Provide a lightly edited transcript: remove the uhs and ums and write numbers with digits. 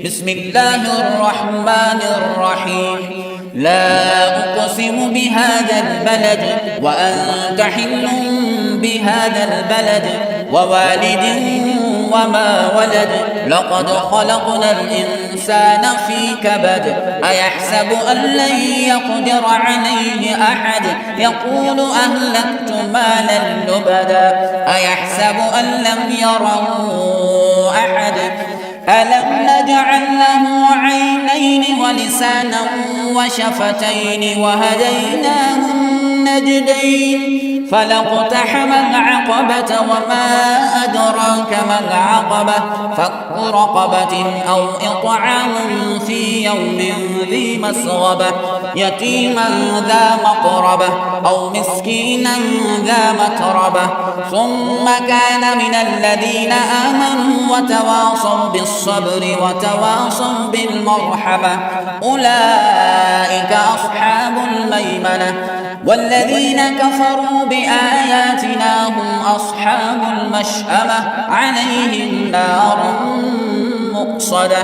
بسم الله الرحمن الرحيم. لا أقسم بهذا البلد وأنت حل بهذا البلد ووالد وما ولد. لقد خلقنا الإنسان في كبد. أيحسب أن لن يقدر عليه أحد. يقول أهلكت مالا لبدا. أيحسب أن لم يره أحد. ألم نجعل له عينين ولسانا وشفتين وهديناه النجدين. فلاقتحم العقبة وما أدراك ما العقبة. فك رقبة أو إطعام في يوم ذي مسغبة. يتيما ذا مقربة أو مسكينا ذا متربة. ثم كان من الذين آمنوا وتواصوا بالصبر وتواصوا بالمرحمة. أولئك أصحاب الميمنة. والذين كفروا بآياتنا هم أصحاب المشأمة. عليهم نار مؤصدة.